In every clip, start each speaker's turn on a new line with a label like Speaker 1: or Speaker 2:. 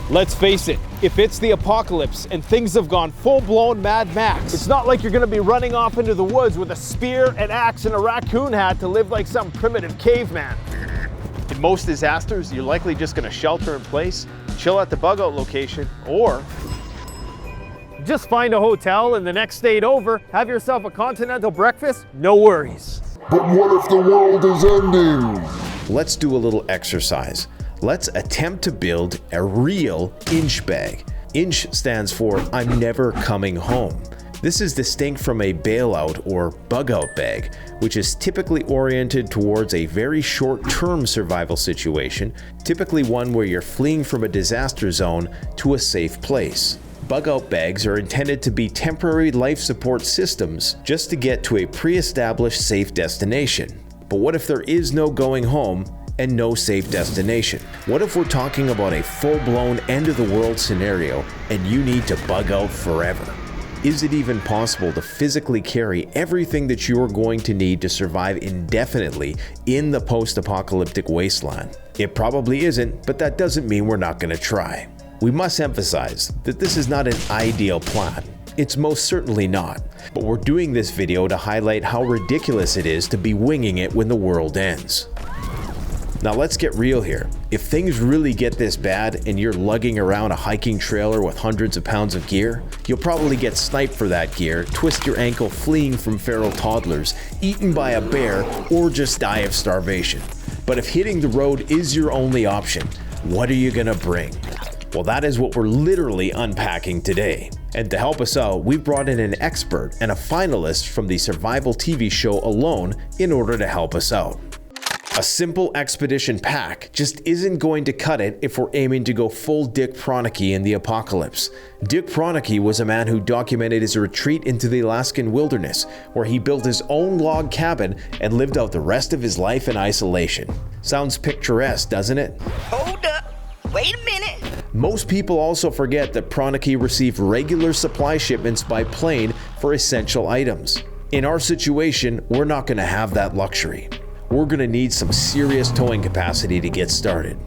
Speaker 1: Let's face it, if it's the apocalypse and things have gone full-blown Mad Max, it's not like you're gonna be running off into the woods with a spear, an axe, and a raccoon hat to live like some primitive caveman. In most disasters, you're likely just gonna shelter in place, chill at the bug out location, or just find a hotel and the next state over, have yourself a continental breakfast, no worries.
Speaker 2: But what if the world is ending?
Speaker 3: Let's do a little exercise. Let's attempt to build a real inch bag. Inch stands for I'm never coming home. This is distinct from a bailout or bug out bag, which is typically oriented towards a very short-term survival situation, typically one where you're fleeing from a disaster zone to a safe place. Bug out bags are intended to be temporary life support systems just to get to a pre-established safe destination. But what if there is no going home and no safe destination? What if we're talking about a full-blown end-of-the-world scenario and you need to bug out forever? Is it even possible to physically carry everything that you're going to need to survive indefinitely in the post-apocalyptic wasteland? It probably isn't, but that doesn't mean we're not going to try. We must emphasize that this is not an ideal plan. It's most certainly not, but we're doing this video to highlight how ridiculous it is to be winging it when the world ends. Now let's get real here. If things really get this bad and you're lugging around a hiking trailer with hundreds of pounds of gear, you'll probably get sniped for that gear, twist your ankle fleeing from feral toddlers, eaten by a bear, or just die of starvation. But if hitting the road is your only option, what are you gonna bring? Well, that is what we're literally unpacking today. And to help us out, we've brought in an expert and a finalist from the survival TV show Alone in order to help us out. A simple expedition pack just isn't going to cut it if we're aiming to go full Dick Pronicke in the apocalypse. Dick Pronicke was a man who documented his retreat into the Alaskan wilderness, where he built his own log cabin and lived out the rest of his life in isolation. Sounds picturesque, doesn't it?
Speaker 4: Hold up, wait a minute.
Speaker 3: Most people also forget that Pronicke received regular supply shipments by plane for essential items. In our situation, we're not going to have that luxury. We're going to need some serious towing capacity to get started.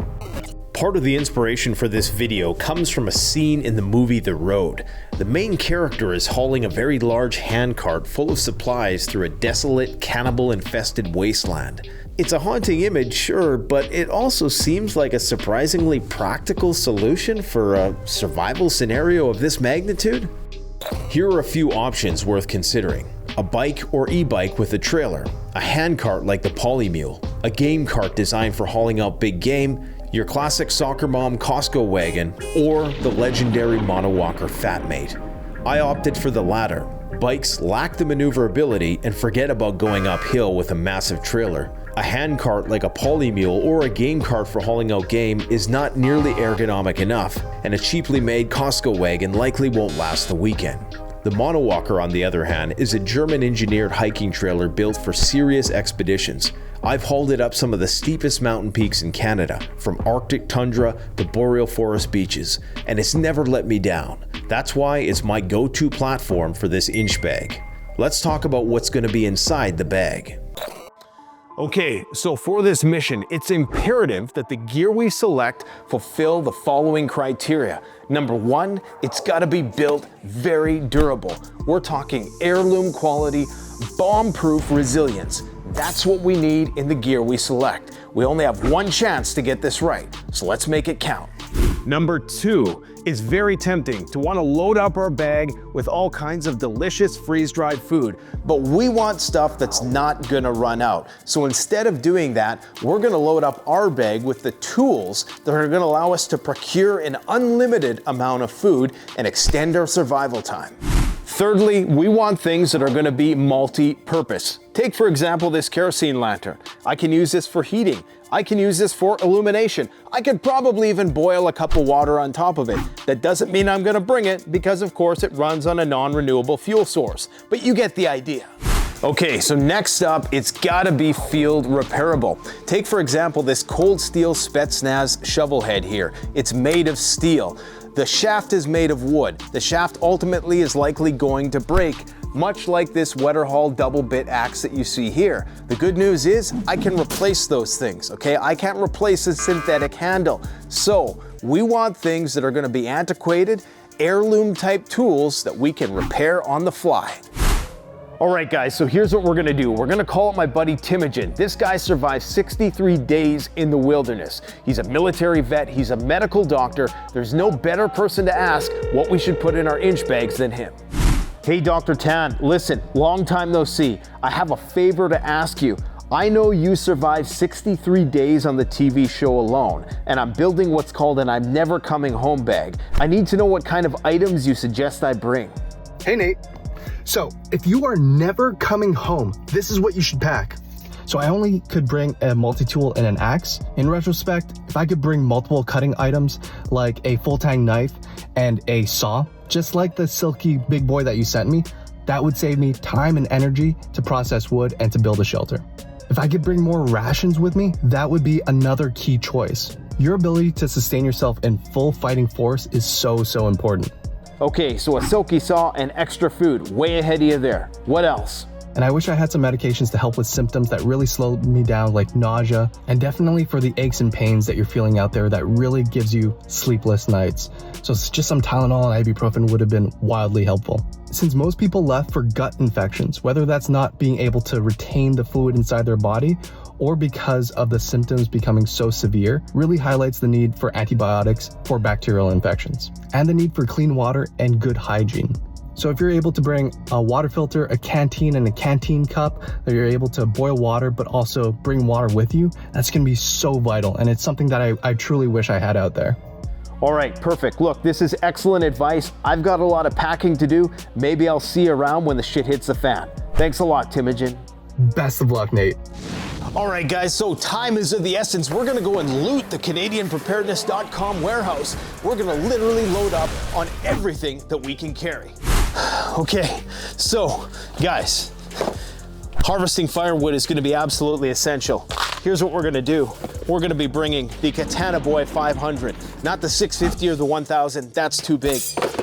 Speaker 3: Part of the inspiration for this video comes from a scene in the movie The Road. The main character is hauling a very large handcart full of supplies through a desolate, cannibal-infested wasteland. It's a haunting image, sure, but it also seems like a surprisingly practical solution for a survival scenario of this magnitude. Here are a few options worth considering. A bike or e-bike with a trailer, a handcart like the Polymule, a game cart designed for hauling out big game, your classic soccer mom Costco wagon, or the legendary monowalker Fatmate. I opted for the latter. Bikes lack the maneuverability and forget about going uphill with a massive trailer. A handcart like a Polymule or a game cart for hauling out game is not nearly ergonomic enough, and a cheaply made Costco wagon likely won't last the weekend. The monowalker, on the other hand, is a German-engineered hiking trailer built for serious expeditions. I've hauled it up some of the steepest mountain peaks in Canada, from Arctic tundra to boreal forest beaches, and it's never let me down. That's why it's my go-to platform for this inch bag. Let's talk about what's going to be inside the bag.
Speaker 1: Okay, so for this mission, it's imperative that the gear we select fulfill the following criteria. Number one, it's gotta be built very durable. We're talking heirloom quality, bomb-proof resilience. That's what we need in the gear we select. We only have one chance to get this right, so let's make it count. Number two, it's very tempting to want to load up our bag with all kinds of delicious freeze-dried food, but we want stuff that's not gonna run out. So instead of doing that, we're gonna load up our bag with the tools that are gonna allow us to procure an unlimited amount of food and extend our survival time. Thirdly, we want things that are going to be multi-purpose. Take, for example, this kerosene lantern. I can use this for heating. I can use this for illumination. I could probably even boil a cup of water on top of it. That doesn't mean I'm going to bring it because, of course, it runs on a non-renewable fuel source. But you get the idea. Okay, so next up, it's gotta be field repairable. Take, for example, this cold steel Spetsnaz shovel head here. It's made of steel. The shaft is made of wood. The shaft ultimately is likely going to break, much like this Wetterhall double bit axe that you see here. The good news is I can replace those things, okay? I can't replace a synthetic handle. So We want things that are gonna be antiquated, heirloom type tools that we can repair on the fly. All right guys, so here's what we're gonna do. We're gonna call up my buddy Timogen. This guy survived 63 days in the wilderness. He's a military vet, he's a medical doctor. There's no better person to ask what we should put in our inch bags than him. Hey Dr. Tan, listen, long time no see. I have a favor to ask you. I know you survived 63 days on the TV show alone, and I'm building what's called an I'm never coming home bag. I need to know what kind of items you suggest I bring.
Speaker 5: Hey Nate. So, if you are never coming home, this is what you should pack. So I only could bring a multi-tool and an axe. In retrospect, if I could bring multiple cutting items like a full-tang knife and a saw, just like the silky big boy that you sent me, that would save me time and energy to process wood and to build a shelter. If I could bring more rations with me, that would be another key choice. Your ability to sustain yourself in full fighting force is so important.
Speaker 1: Okay, so a silky saw and extra food, way ahead of you there. What else?
Speaker 5: And I wish I had some medications to help with symptoms that really slow me down, like nausea, and definitely for the aches and pains that you're feeling out there that really gives you sleepless nights. So just some Tylenol and ibuprofen would have been wildly helpful. Since most people left for gut infections, whether that's not being able to retain the fluid inside their body or because of the symptoms becoming so severe, really highlights the need for antibiotics for bacterial infections and the need for clean water and good hygiene. So if you're able to bring a water filter, a canteen, and a canteen cup that you're able to boil water but also bring water with you, that's gonna be so vital, and it's something that I truly wish I had out there.
Speaker 1: All right, perfect. Look, this is excellent advice. I've got a lot of packing to do. Maybe I'll see you around when the shit hits the fan. Thanks a lot, Timogen.
Speaker 5: Best of luck, Nate.
Speaker 1: All right, guys, so time is of the essence. We're gonna go and loot the CanadianPreparedness.com warehouse. We're gonna literally load up on everything that we can carry. Okay, so guys, harvesting firewood is gonna be absolutely essential. Here's what we're gonna do. We're gonna be bringing the Katana Boy 500, not the 650 or the 1000, that's too big,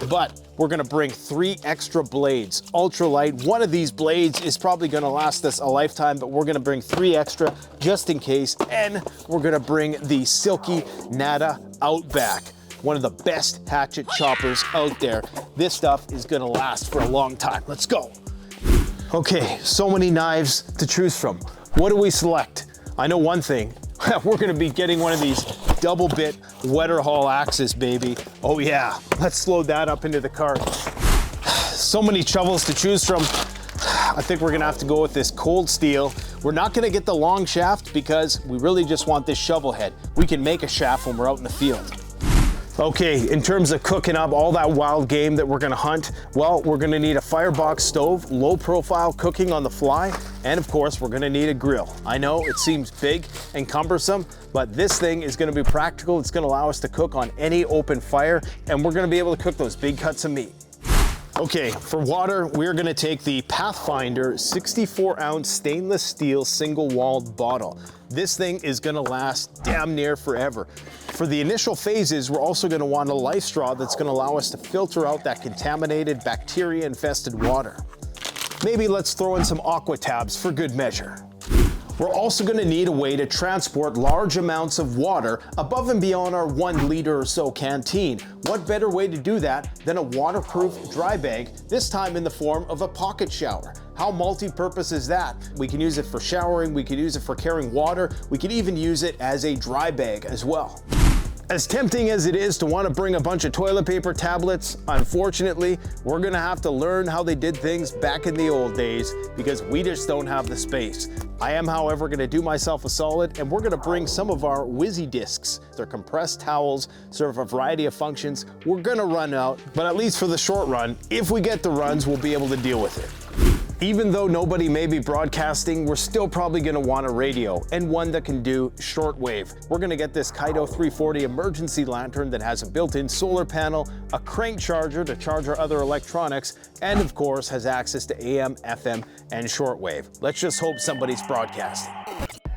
Speaker 1: but we're gonna bring 3 extra blades, ultralight. One of these blades is probably gonna last us a lifetime, but we're gonna bring 3 extra just in case, and we're gonna bring the Silky Nada Outback, one of the best hatchet choppers out there. This stuff is gonna last for a long time. Let's go. Okay, so many knives to choose from. What do we select? I know one thing. We're gonna be getting one of these double bit wetter haul axes, baby. Oh yeah, let's load that up into the cart. So many shovels to choose from. I think we're gonna have to go with this cold steel. We're not gonna get the long shaft because we really just want this shovel head. We can make a shaft when we're out in the field. Okay, in terms of cooking up all that wild game that we're gonna hunt, well, we're gonna need a firebox stove, low profile cooking on the fly, and of course, we're gonna need a grill. I know it seems big and cumbersome, but this thing is gonna be practical. It's gonna allow us to cook on any open fire, and we're gonna be able to cook those big cuts of meat. Okay, for water, we're gonna take the Pathfinder 64-ounce stainless steel single-walled bottle. This thing is gonna last damn near forever. For the initial phases, we're also gonna want a life straw that's gonna allow us to filter out that contaminated, bacteria-infested water. Maybe let's throw in some aqua tabs for good measure. We're also gonna need a way to transport large amounts of water above and beyond our 1 liter or so canteen. What better way to do that than a waterproof dry bag, this time in the form of a pocket shower. How multi-purpose is that? We can use it for showering, we can use it for carrying water, we can even use it as a dry bag as well. As tempting as it is to want to bring a bunch of toilet paper tablets, unfortunately, we're gonna have to learn how they did things back in the old days because we just don't have the space. I am, however, gonna do myself a solid and we're gonna bring some of our Whizzy discs. They're compressed towels, serve a variety of functions. We're gonna run out, but at least for the short run, if we get the runs, we'll be able to deal with it. Even though nobody may be broadcasting, we're still probably gonna want a radio and one that can do shortwave. We're gonna get this Kaito 340 emergency lantern that has a built-in solar panel, a crank charger to charge our other electronics, and of course has access to AM, FM, and shortwave. Let's just hope somebody's broadcasting.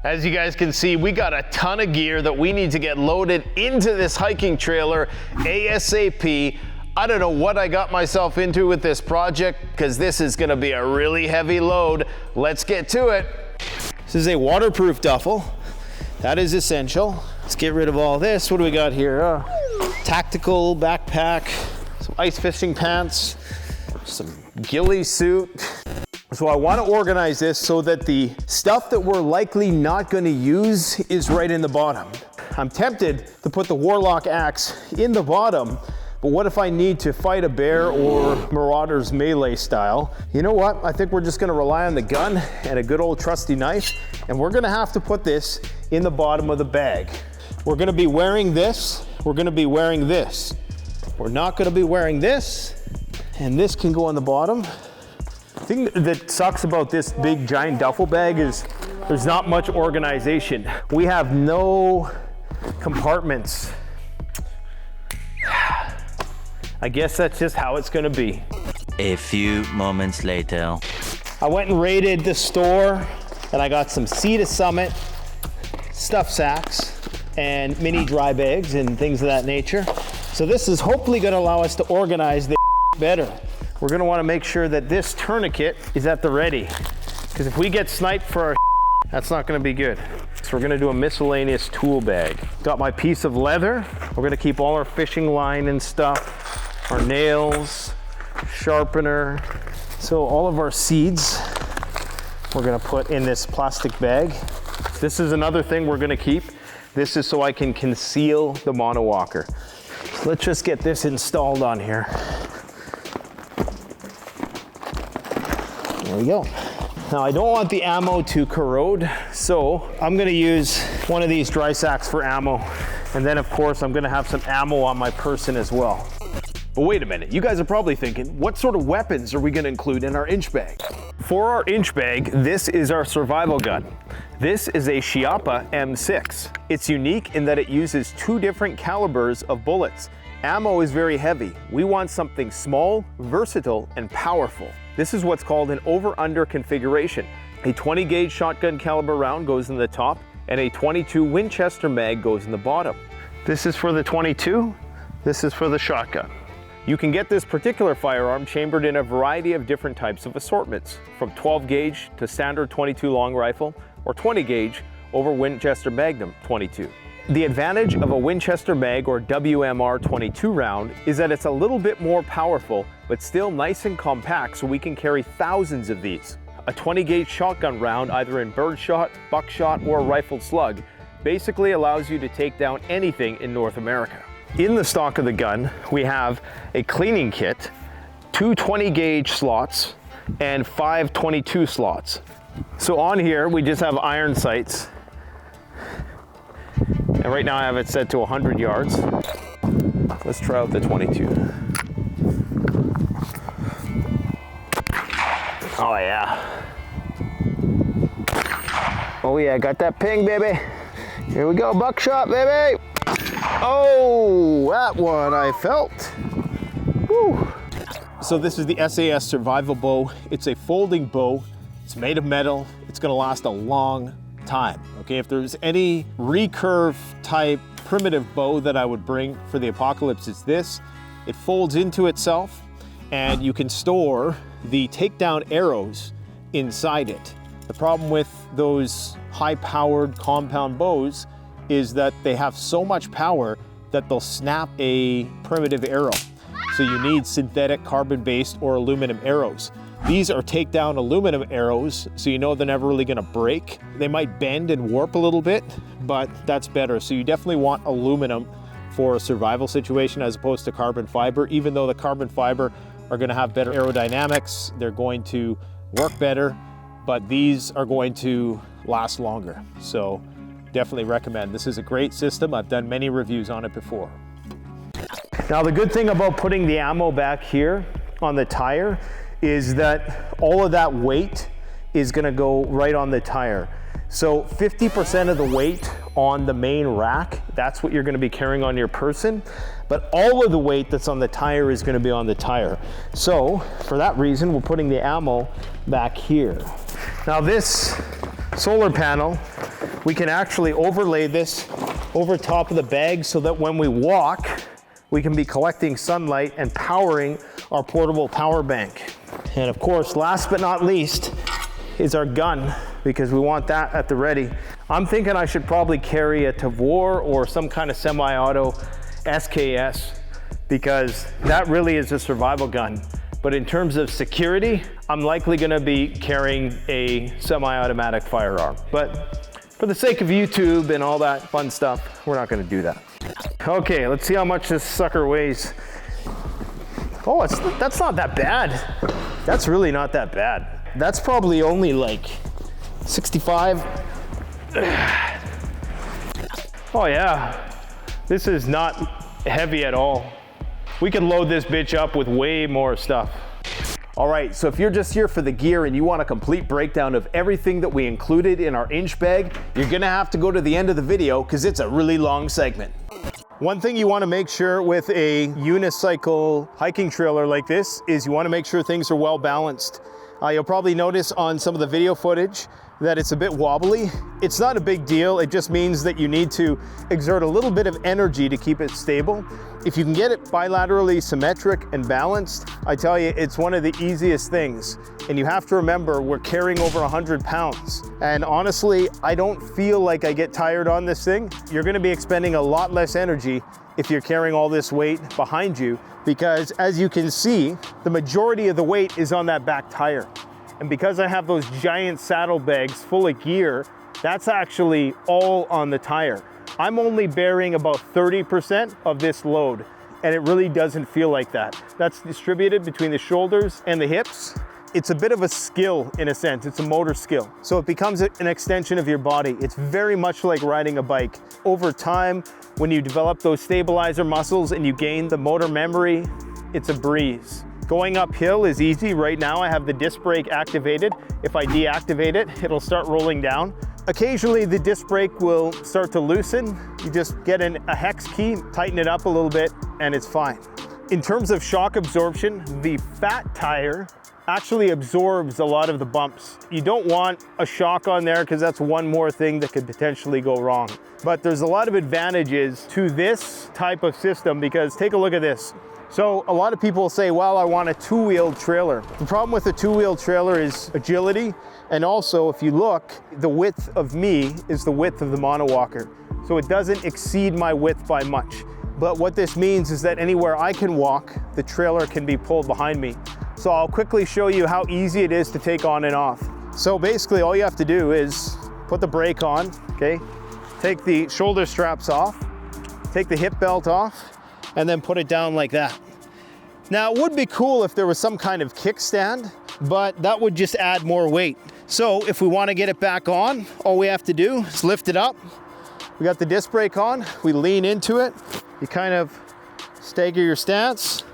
Speaker 1: As you guys can see, we got a ton of gear that we need to get loaded into this hiking trailer ASAP. I don't know what I got myself into with this project because this is gonna be a really heavy load. Let's get to it. This is a waterproof duffel. That is essential. Let's get rid of all this. What do we got here? tactical backpack, some ice fishing pants, some ghillie suit. So I want to organize this so that the stuff that we're likely not going to use is right in the bottom. I'm tempted to put the Warlock axe in the bottom, but what if I need to fight a bear or Marauders melee style? You know what? I think we're just gonna rely on the gun and a good old trusty knife, and we're gonna have to put this in the bottom of the bag. We're gonna be wearing this, we're gonna be wearing this. We're not gonna be wearing this, and this can go on the bottom. The thing that sucks about this big giant duffel bag is there's not much organization. We have no compartments. I guess that's just how it's gonna be.
Speaker 6: A few moments later.
Speaker 1: I went and raided the store and I got some Sea to Summit stuff sacks and mini dry bags and things of that nature. So this is hopefully gonna allow us to organize the better. We're gonna wanna make sure that this tourniquet is at the ready, because if we get sniped for our that's not gonna be good. So we're gonna do a miscellaneous tool bag. Got my piece of leather. We're gonna keep all our fishing line and stuff, our nails, sharpener. So all of our seeds, we're gonna put in this plastic bag. This is another thing we're gonna keep. This is so I can conceal the monowalker. So let's just get this installed on here. There we go. Now I don't want the ammo to corrode, so I'm gonna use one of these dry sacks for ammo. And then of course I'm gonna have some ammo on my person as well. But wait a minute, you guys are probably thinking, what sort of weapons are we gonna include in our inch bag? For our inch bag, this is our survival gun. This is a Chiappa M6. It's unique in that it uses 2 different calibers of bullets. Ammo is very heavy. We want something small, versatile, and powerful. This is what's called an over-under configuration. A 20 gauge shotgun caliber round goes in the top, and a 22 Winchester mag goes in the bottom. This is for the 22, this is for the shotgun. You can get this particular firearm chambered in a variety of different types of assortments, from 12 gauge to standard 22 long rifle, or 20 gauge over Winchester Magnum 22. The advantage of a Winchester Mag or WMR 22 round is that it's a little bit more powerful, but still nice and compact, so we can carry thousands of these. A 20 gauge shotgun round, either in birdshot, buckshot, or rifled slug, basically allows you to take down anything in North America. In the stock of the gun, we have a cleaning kit, 2 20 gauge slots, and 5 22 slots. So on here, we just have iron sights. And right now I have it set to 100 yards. Let's try out the 22. Oh yeah. Oh yeah, got that ping, baby. Here we go, buckshot, baby. Oh, that one I felt. Woo. So this is the SAS Survival Bow. It's a folding bow. It's made of metal. It's gonna last a long time. Okay, if there's any recurve type primitive bow that I would bring for the apocalypse, it's this. It folds into itself and you can store the takedown arrows inside it. The problem with those high-powered compound bows is that they have so much power that they'll snap a primitive arrow. So you need synthetic carbon-based or aluminum arrows. These are takedown aluminum arrows, so you know they're never really gonna break. They might bend and warp a little bit, but that's better. So you definitely want aluminum for a survival situation as opposed to carbon fiber. Even though the carbon fiber are gonna have better aerodynamics, they're going to work better, but these are going to last longer. So definitely recommend. This is a great system. I've done many reviews on it before. Now the good thing about putting the ammo back here on the tire is that all of that weight is gonna go right on the tire. So 50% of the weight on the main rack, that's what you're gonna be carrying on your person, but all of the weight that's on the tire is gonna be on the tire. So for that reason, we're putting the ammo back here. Now this solar panel, we can actually overlay this over top of the bag so that when we walk, we can be collecting sunlight and powering our portable power bank. And of course, last but not least, is our gun, because we want that at the ready. I'm thinking I should probably carry a Tavor or some kind of semi-auto SKS, because that really is a survival gun. But in terms of security, I'm likely gonna be carrying a semi-automatic firearm. But for the sake of YouTube and all that fun stuff, we're not gonna do that. Okay, let's see how much this sucker weighs. Oh, that's not that bad. That's really not that bad. That's probably only like 65. Oh yeah, this is not heavy at all. We can load this bitch up with way more stuff. All right, so if you're just here for the gear and you want a complete breakdown of everything that we included in our inch bag, you're gonna have to go to the end of the video because it's a really long segment. One thing you want to make sure with a unicycle hiking trailer like this is you want to make sure things are well balanced. You'll probably notice on some of the video footage that it's a bit wobbly. It's not a big deal. It just means that you need to exert a little bit of energy to keep it stable. If you can get it bilaterally symmetric and balanced, I tell you, it's one of the easiest things. And you have to remember, we're carrying over 100 pounds. And honestly, I don't feel like I get tired on this thing. You're gonna be expending a lot less energy if you're carrying all this weight behind you, because as you can see, the majority of the weight is on that back tire. And because I have those giant saddlebags full of gear, that's actually all on the tire. I'm only bearing about 30% of this load, and it really doesn't feel like that. That's distributed between the shoulders and the hips. It's a bit of a skill in a sense, it's a motor skill. So it becomes an extension of your body. It's very much like riding a bike. Over time, when you develop those stabilizer muscles and you gain the motor memory, it's a breeze. Going uphill is easy. Right now I have the disc brake activated. If I deactivate it, it'll start rolling down. Occasionally the disc brake will start to loosen. You just get a hex key, tighten it up a little bit, and it's fine. In terms of shock absorption, the fat tire actually absorbs a lot of the bumps. You don't want a shock on there because that's one more thing that could potentially go wrong. But there's a lot of advantages to this type of system because take a look at this. So a lot of people say, well, I want a two-wheel trailer. The problem with a two-wheel trailer is agility. And also, if you look, the width of me is the width of the monowalker. So it doesn't exceed my width by much. But what this means is that anywhere I can walk, the trailer can be pulled behind me. So I'll quickly show you how easy it is to take on and off. So basically all you have to do is put the brake on, okay? Take the shoulder straps off, take the hip belt off, and then put it down like that. Now, it would be cool if there was some kind of kickstand, but that would just add more weight. So if we want to get it back on, all we have to do is lift it up. We got the disc brake on, we lean into it, you kind of stagger your stance,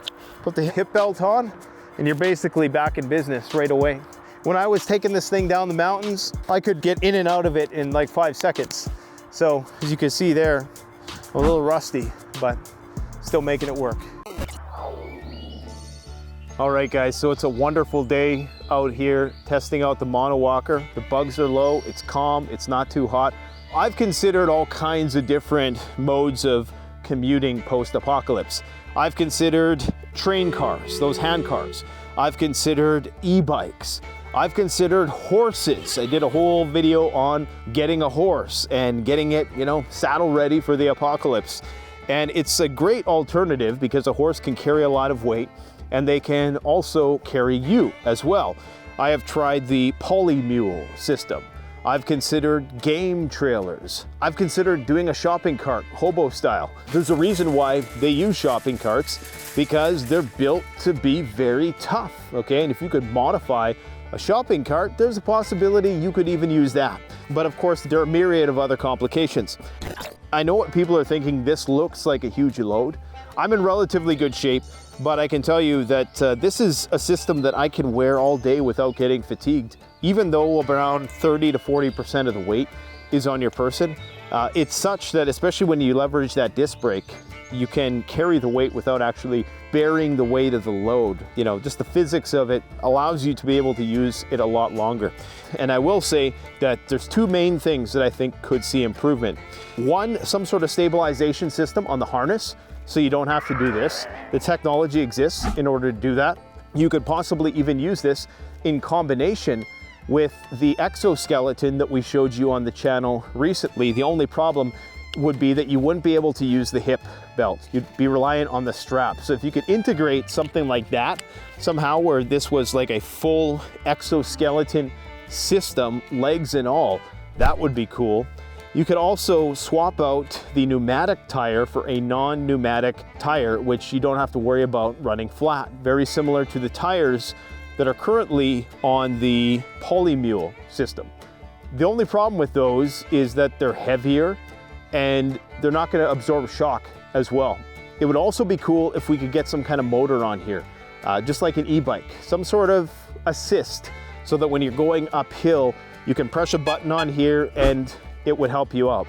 Speaker 1: put the hip belt on, and you're basically back in business right away. When I was taking this thing down the mountains, I could get in and out of it in like 5 seconds. So as you can see there, a little rusty, but still making it work. All right guys, so it's a wonderful day out here testing out the monowalker. The bugs are low, it's calm, it's not too hot. I've considered all kinds of different modes of commuting post-apocalypse. I've considered train cars, those hand cars. I've considered e-bikes. I've considered horses. I did a whole video on getting a horse and getting it, saddle ready for the apocalypse. And it's a great alternative because a horse can carry a lot of weight and they can also carry you as well. I have tried the polymule system. I've considered game trailers. I've considered doing a shopping cart, hobo style. There's a reason why they use shopping carts, because they're built to be very tough, okay? And if you could modify a shopping cart, there's a possibility you could even use that. But of course, there are a myriad of other complications. I know what people are thinking, this looks like a huge load. I'm in relatively good shape, but I can tell you that this is a system that I can wear all day without getting fatigued. Even though around 30 to 40% of the weight is on your person, it's such that especially when you leverage that disc brake, you can carry the weight without actually bearing the weight of the load. Just the physics of it allows you to be able to use it a lot longer. And I will say that there's two main things that I think could see improvement. One, some sort of stabilization system on the harness, so you don't have to do this. The technology exists in order to do that. You could possibly even use this in combination with the exoskeleton that we showed you on the channel recently. The only problem would be that you wouldn't be able to use the hip belt. You'd be reliant on the strap. So if you could integrate something like that somehow, where this was like a full exoskeleton system, legs and all, that would be cool. You could also swap out the pneumatic tire for a non-pneumatic tire, which you don't have to worry about running flat. Very similar to the tires that are currently on the Polymule system. The only problem with those is that they're heavier and they're not going to absorb shock as well. It would also be cool if we could get some kind of motor on here, just like an e-bike, some sort of assist, so that when you're going uphill, you can press a button on here and it would help you out.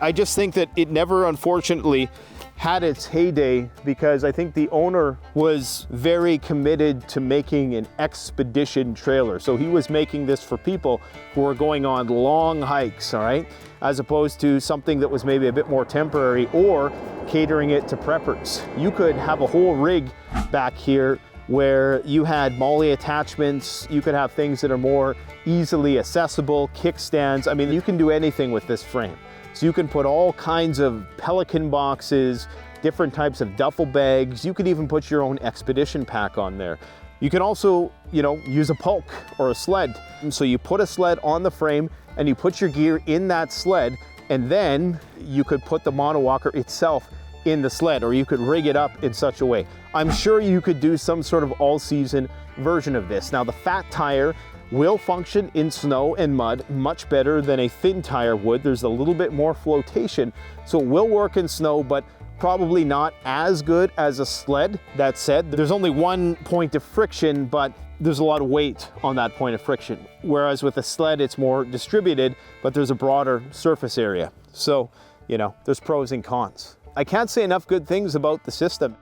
Speaker 1: I just think that it never, unfortunately, had its heyday because I think the owner was very committed to making an expedition trailer. So he was making this for people who were going on long hikes, all right? As opposed to something that was maybe a bit more temporary or catering it to preppers. You could have a whole rig back here where you had MOLLE attachments, you could have things that are more easily accessible, kickstands. I mean, you can do anything with this frame. So you can put all kinds of Pelican boxes, different types of duffel bags. You could even put your own expedition pack on there. You can also, use a pulk or a sled. And so you put a sled on the frame and you put your gear in that sled, and then you could put the monowalker itself in the sled, or you could rig it up in such a way. I'm sure you could do some sort of all-season version of this. Now, the fat tire will function in snow and mud much better than a thin tire would. There's a little bit more flotation, so it will work in snow, but probably not as good as a sled. That said, there's only one point of friction, but there's a lot of weight on that point of friction. Whereas with a sled, it's more distributed, but there's a broader surface area. So, there's pros and cons. I can't say enough good things about the system.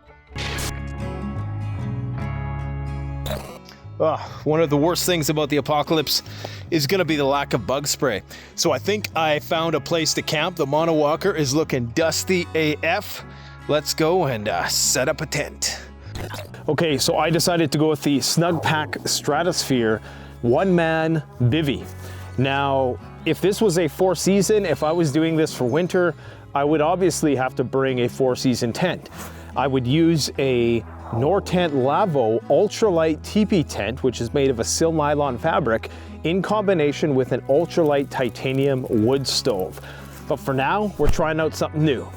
Speaker 1: One of the worst things about the apocalypse is going to be the lack of bug spray. So I think I found a place to camp. The monowalker is looking dusty AF. Let's go and set up a tent. Okay, so I decided to go with the Snugpak Stratosphere one-man bivvy. Now, if this was a four-season, if I was doing this for winter, I would obviously have to bring a four-season tent. I would use a Nortent Lavo ultralight teepee tent, which is made of a sil nylon fabric, in combination with an ultralight titanium wood stove. But for now, we're trying out something new.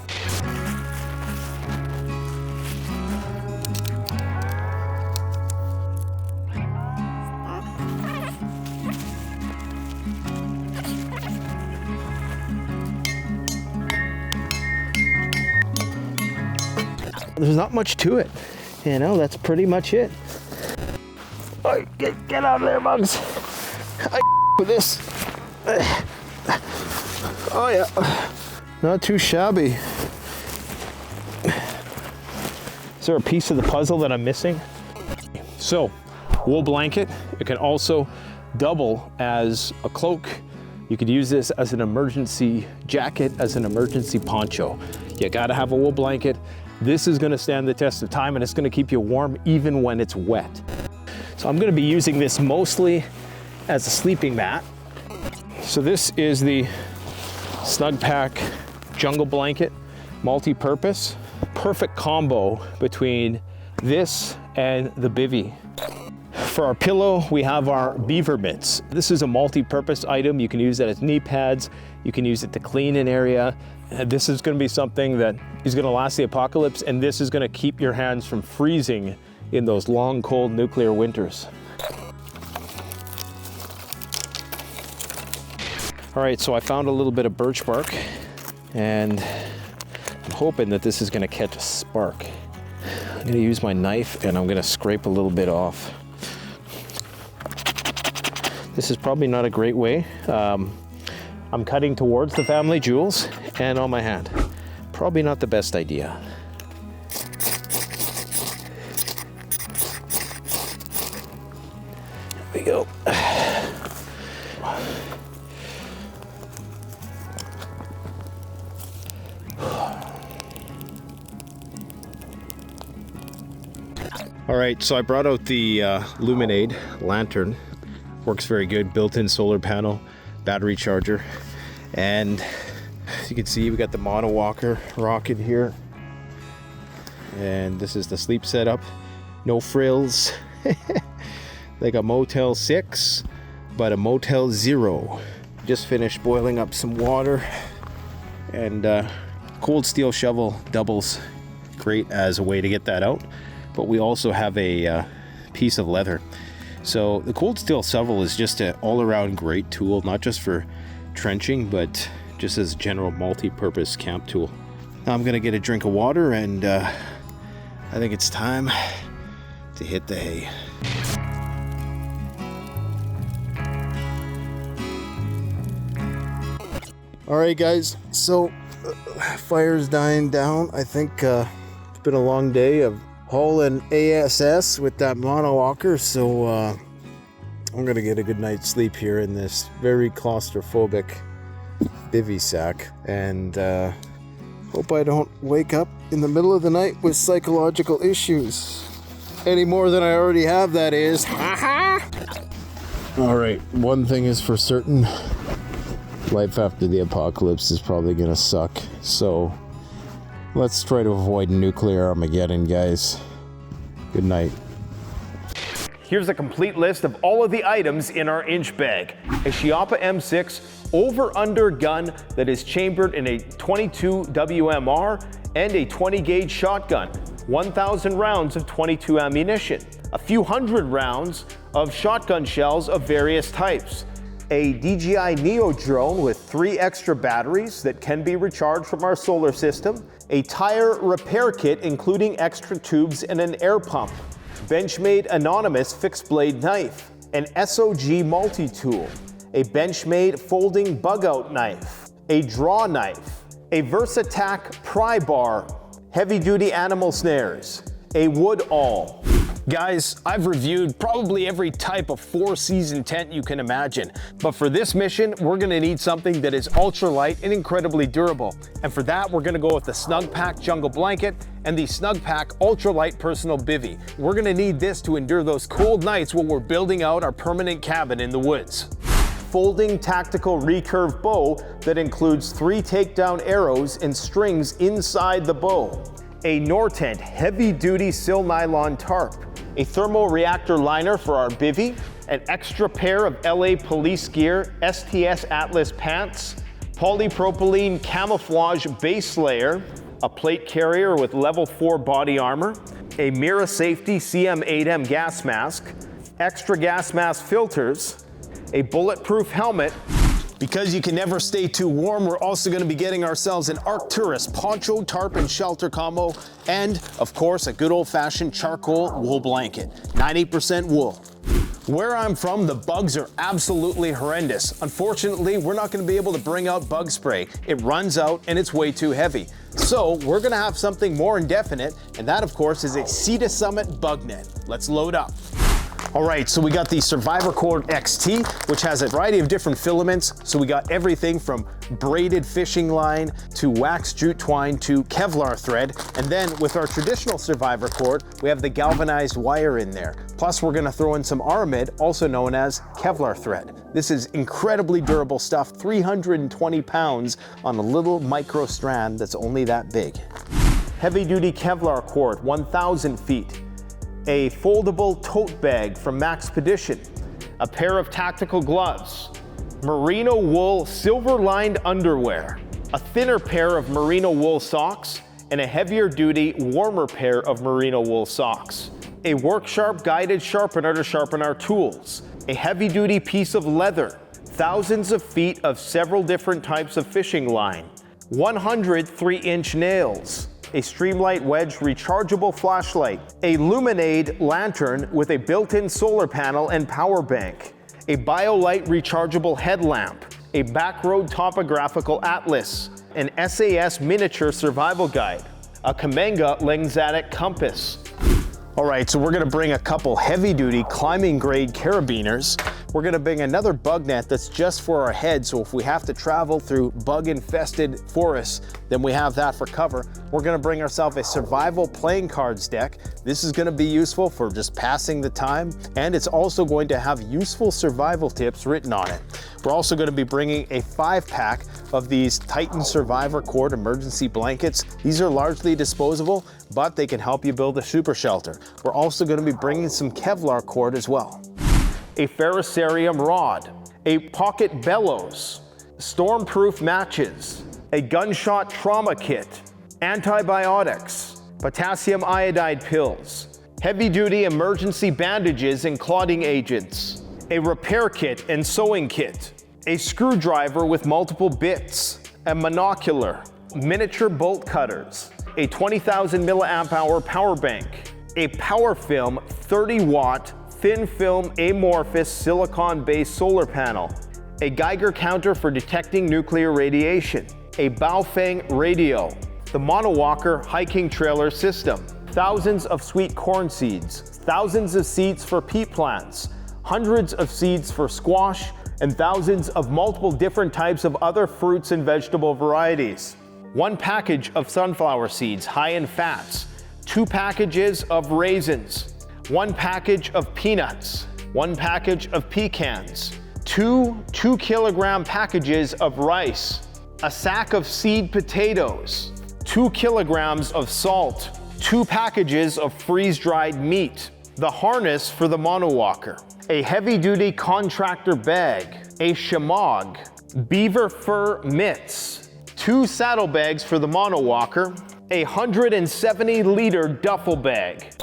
Speaker 1: There's not much to it. That's pretty much it. Oh, get out of there, bugs. I with this. Oh yeah, not too shabby. Is there a piece of the puzzle that I'm missing? So, wool blanket. It can also double as a cloak. You could use this as an emergency jacket, as an emergency poncho. You gotta have a wool blanket. This is gonna stand the test of time and it's gonna keep you warm even when it's wet. So I'm gonna be using this mostly as a sleeping mat. So this is the Snugpak jungle blanket, multi-purpose. Perfect combo between this and the bivvy. For our pillow, we have our beaver mitts. This is a multi-purpose item. You can use that as knee pads. You can use it to clean an area. This is going to be something that is going to last the apocalypse, and this is going to keep your hands from freezing in those long, cold nuclear winters. All right, so I found a little bit of birch bark, and I'm hoping that this is going to catch a spark. I'm going to use my knife, and I'm going to scrape a little bit off. This is probably not a great way. I'm cutting towards the family jewels and on my hand. Probably not the best idea. There we go. All right, so I brought out the Luminade lantern. Works very good, built-in solar panel, battery charger. And
Speaker 3: As you can see, we got the mono walker rocket here. And this is the sleep setup. No frills. Like a Motel 6, but a Motel 0. Just finished boiling up some water. And cold steel shovel doubles great as a way to get that out. But we also have a piece of leather. So the cold steel shovel is just an all-around great tool, not just for trenching, but just as a general multi-purpose camp tool. Now I'm gonna get a drink of water, and I think it's time to hit the hay. All right, guys, so fire's dying down. I think it's been a long day of hauling ASS with that mono walker, so I'm gonna get a good night's sleep here in this very claustrophobic bivy sack, and hope I don't wake up in the middle of the night with psychological issues. Any more than I already have, that is. All right, one thing is for certain. Life after the apocalypse is probably gonna suck, so let's try to avoid nuclear Armageddon, guys. Good night.
Speaker 1: Here's a complete list of all of the items in our inch bag. A Chiappa M6 over-under gun that is chambered in a 22 WMR and a 20 gauge shotgun, 1,000 rounds of 22 ammunition, a few hundred rounds of shotgun shells of various types, a DJI Neo drone with 3 extra batteries that can be recharged from our solar system, a tire repair kit including extra tubes and an air pump, Benchmade Anonymous fixed blade knife, an SOG multi-tool, a Benchmade folding bug out knife, a draw knife, a Versatac pry bar, heavy duty animal snares, a wood awl. Guys, I've reviewed probably every type of 4-season tent you can imagine, but for this mission, we're gonna need something that is ultralight and incredibly durable. And for that, we're gonna go with the Snugpak Jungle Blanket and the Snugpak Ultralight Personal Bivy. We're gonna need this to endure those cold nights while we're building out our permanent cabin in the woods. Folding tactical recurve bow that includes 3 takedown arrows and strings inside the bow. A Nortent heavy-duty sil nylon tarp. A thermoreactor liner for our bivy, an extra pair of LA Police Gear STS Atlas pants, polypropylene camouflage base layer, a plate carrier with level 4 body armor, a Mira Safety CM8M gas mask, extra gas mask filters, a bulletproof helmet. Because you can never stay too warm, we're also going to be getting ourselves an Arcturus poncho, tarp, and shelter combo, and of course a good old-fashioned charcoal wool blanket, 90% wool. Where I'm from, the bugs are absolutely horrendous. Unfortunately, we're not going to be able to bring out bug spray. It runs out and it's way too heavy. So we're going to have something more indefinite, and that of course is a Sea to Summit bug net. Let's load up. All right, so we got the Survivor Cord XT, which has a variety of different filaments. So we got everything from braided fishing line to wax jute twine to Kevlar thread. And then with our traditional Survivor Cord, we have the galvanized wire in there. Plus we're gonna throw in some Aramid, also known as Kevlar thread. This is incredibly durable stuff, 320 pounds on a little micro strand that's only that big. Heavy duty Kevlar cord, 1,000 feet. A foldable tote bag from Maxpedition, a pair of tactical gloves, merino wool silver-lined underwear, a thinner pair of merino wool socks, and a heavier duty, warmer pair of merino wool socks, a Worksharp guided sharpener to sharpen our tools, a heavy-duty piece of leather, thousands of feet of several different types of fishing line, 100 3-inch nails, a Streamlight Wedge rechargeable flashlight, a Luminade lantern with a built-in solar panel and power bank, a BioLite rechargeable headlamp, a Backroad topographical atlas, an SAS miniature survival guide, a Kamenga Langzatic compass. All right, so we're gonna bring a couple heavy-duty climbing grade carabiners We're gonna bring another bug net that's just for our head, so if we have to travel through bug-infested forests, then we have that for cover. We're gonna bring ourselves a survival playing cards deck. This is gonna be useful for just passing the time, and it's also going to have useful survival tips written on it. We're also gonna be bringing a 5-pack of these Titan Survivor Cord emergency blankets. These are largely disposable, but they can help you build a super shelter. We're also gonna be bringing some Kevlar cord as well. A ferrocerium rod, a pocket bellows, storm-proof matches, a gunshot trauma kit, antibiotics, potassium iodide pills, heavy-duty emergency bandages and clotting agents, a repair kit and sewing kit, a screwdriver with multiple bits, a monocular, miniature bolt cutters, a 20,000 milliamp hour power bank, a power film 30-watt thin film amorphous silicon-based solar panel, a Geiger counter for detecting nuclear radiation, a Baofeng radio, the Monowalker hiking trailer system, thousands of sweet corn seeds, thousands of seeds for peat plants, hundreds of seeds for squash, and thousands of multiple different types of other fruits and vegetable varieties. 1 package of sunflower seeds high in fats, 2 packages of raisins, 1 package of peanuts, 1 package of pecans, 2 2-kilogram packages of rice, a sack of seed potatoes, 2 kilograms of salt, 2 packages of freeze-dried meat, the harness for the monowalker, a heavy-duty contractor bag, a shemagh, beaver fur mitts, 2 saddlebags for the monowalker, a 170-liter duffel bag.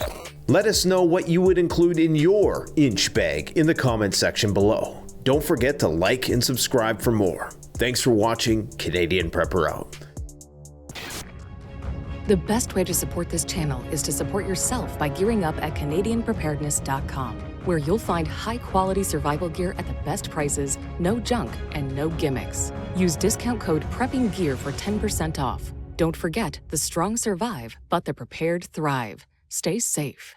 Speaker 3: Let us know what you would include in your inch bag in the comments section below. Don't forget to like and subscribe for more. Thanks for watching. Canadian Prepper out.
Speaker 7: The best way to support this channel is to support yourself by gearing up at CanadianPreparedness.com, where you'll find high-quality survival gear at the best prices, no junk, and no gimmicks. Use discount code PREPPINGGEAR for 10% off. Don't forget, the strong survive, but the prepared thrive. Stay safe.